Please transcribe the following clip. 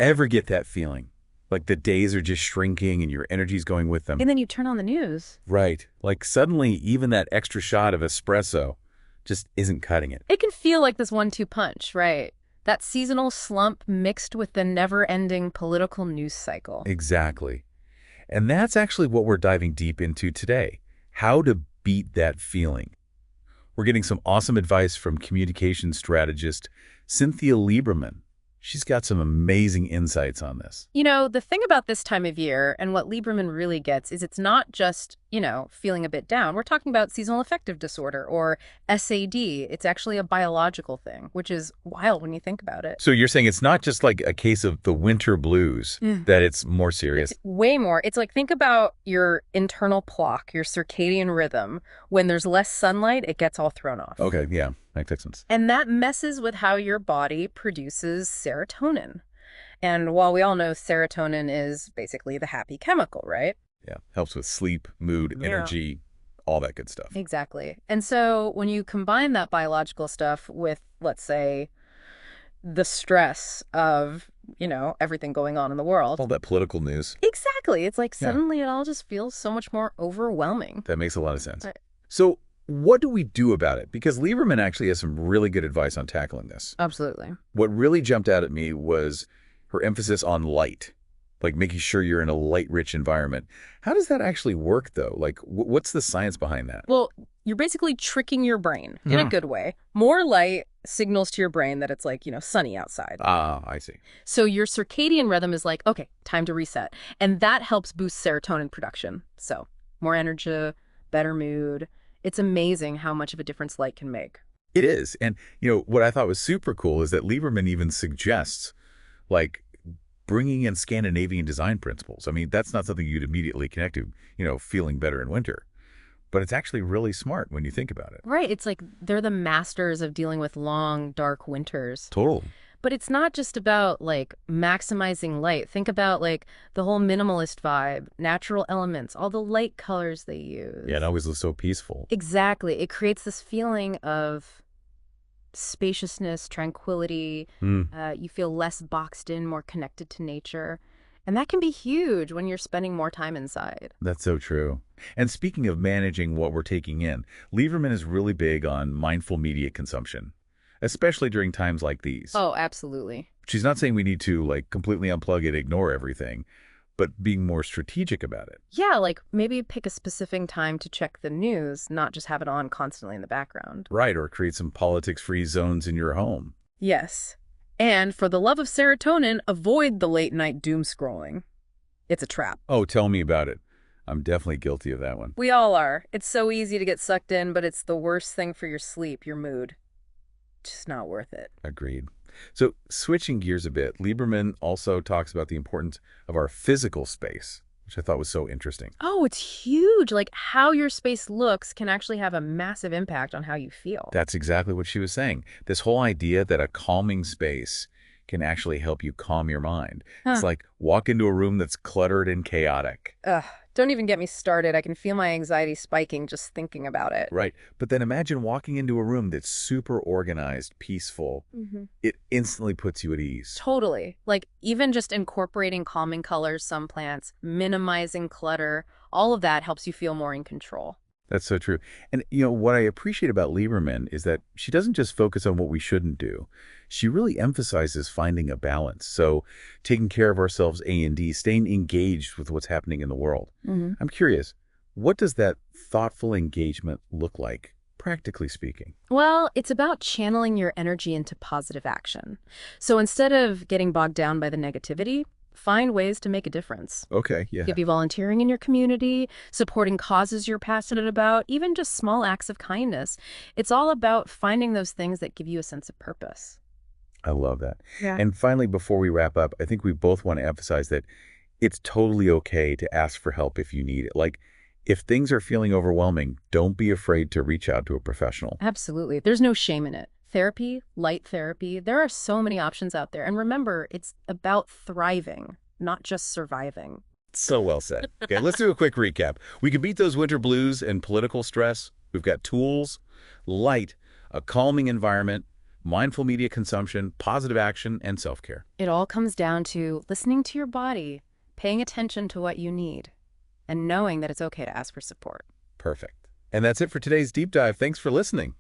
Ever get that feeling? Like the days are just shrinking and your energy's going with them. And then you turn on the news. Right. Like suddenly even that extra shot of espresso just isn't cutting it. It can feel like this 1-2 punch, right? That seasonal slump mixed with the never-ending political news cycle. Exactly. And that's actually what we're diving deep into today. How to beat that feeling. We're getting some awesome advice from communication strategist Cynthia Lieberman. She's got some amazing insights on this. You know, the thing about this time of year and what Lieberman really gets is it's not just, feeling a bit down. We're talking about seasonal affective disorder or SAD. It's actually a biological thing, which is wild when you think about it. So you're saying it's not just like a case of the winter blues, that it's more serious? It's way more. It's like, think about your internal clock, your circadian rhythm. When there's less sunlight, it gets all thrown off. Okay, yeah, that makes sense. And that messes with how your body produces serotonin. And while we all know serotonin is basically the happy chemical, right? Yeah, helps with sleep, mood, Yeah. energy, all that good stuff. Exactly. And so when you combine that biological stuff with, let's say, the stress of, everything going on in the world. All that political news. Exactly. It's like Yeah. suddenly it all just feels so much more overwhelming. That makes a lot of sense. Right. So what do we do about it? Because Lieberman actually has some really good advice on tackling this. Absolutely. What really jumped out at me was her emphasis on light, like making sure you're in a light-rich environment. How does that actually work, though? Like, what's the science behind that? Well, you're basically tricking your brain in a good way. More light signals to your brain that it's like, sunny outside. Ah, I see. So your circadian rhythm is like, okay, time to reset. And that helps boost serotonin production. So more energy, better mood. It's amazing how much of a difference light can make. It is. And, what I thought was super cool is that Lieberman even suggests, like, bringing in Scandinavian design principles. I mean, that's not something you'd immediately connect to, feeling better in winter. But it's actually really smart when you think about it. Right. It's like they're the masters of dealing with long, dark winters. Total. But it's not just about like maximizing light. Think about like the whole minimalist vibe, natural elements, all the light colors they use. Yeah, it always looks so peaceful. Exactly. It creates this feeling of spaciousness, tranquility. You feel less boxed in, more connected to nature. And that can be huge when you're spending more time inside. That's so true. And speaking of managing what we're taking in, Lieberman is really big on mindful media consumption, especially during times like these. Oh, absolutely. She's not saying we need to like completely unplug it, ignore everything, but being more strategic about it. Yeah, like maybe pick a specific time to check the news, not just have it on constantly in the background. Right, or create some politics-free zones in your home. Yes. And for the love of serotonin, avoid the late night doom scrolling. It's a trap. Oh, tell me about it. I'm definitely guilty of that one. We all are. It's so easy to get sucked in, but it's the worst thing for your sleep, your mood. Just not worth it. Agreed. So switching gears a bit, Lieberman also talks about the importance of our physical space, which I thought was so interesting. Oh, it's huge. Like how your space looks can actually have a massive impact on how you feel. That's exactly what she was saying. This whole idea that a calming space can actually help you calm your mind. It's like walk into a room that's cluttered and chaotic. Ugh, don't even get me started. I can feel my anxiety spiking just thinking about it. Right. But then imagine walking into a room that's super organized, peaceful. It instantly puts you at ease. Totally. Like even just incorporating calming colors, some plants, minimizing clutter, all of that helps you feel more in control. That's so true. And, what I appreciate about Lieberman is that she doesn't just focus on what we shouldn't do. She really emphasizes finding a balance. So taking care of ourselves, A&D, staying engaged with what's happening in the world. I'm curious, what does that thoughtful engagement look like, practically speaking? Well, it's about channeling your energy into positive action. So instead of getting bogged down by the negativity, find ways to make a difference. Okay, yeah. It could be volunteering in your community, supporting causes you're passionate about, even just small acts of kindness. It's all about finding those things that give you a sense of purpose. I love that. Yeah. And finally, before we wrap up, I think we both want to emphasize that it's totally okay to ask for help if you need it. Like, if things are feeling overwhelming, don't be afraid to reach out to a professional. Absolutely. There's no shame in it. Therapy, light therapy, there are so many options out there. And remember, it's about thriving, not just surviving. So well said. Okay, let's do a quick recap. We can beat those winter blues and political stress. We've got tools, light, a calming environment, mindful media consumption, positive action, and self-care. It all comes down to listening to your body, paying attention to what you need, and knowing that it's okay to ask for support. Perfect. And that's it for today's deep dive. Thanks for listening.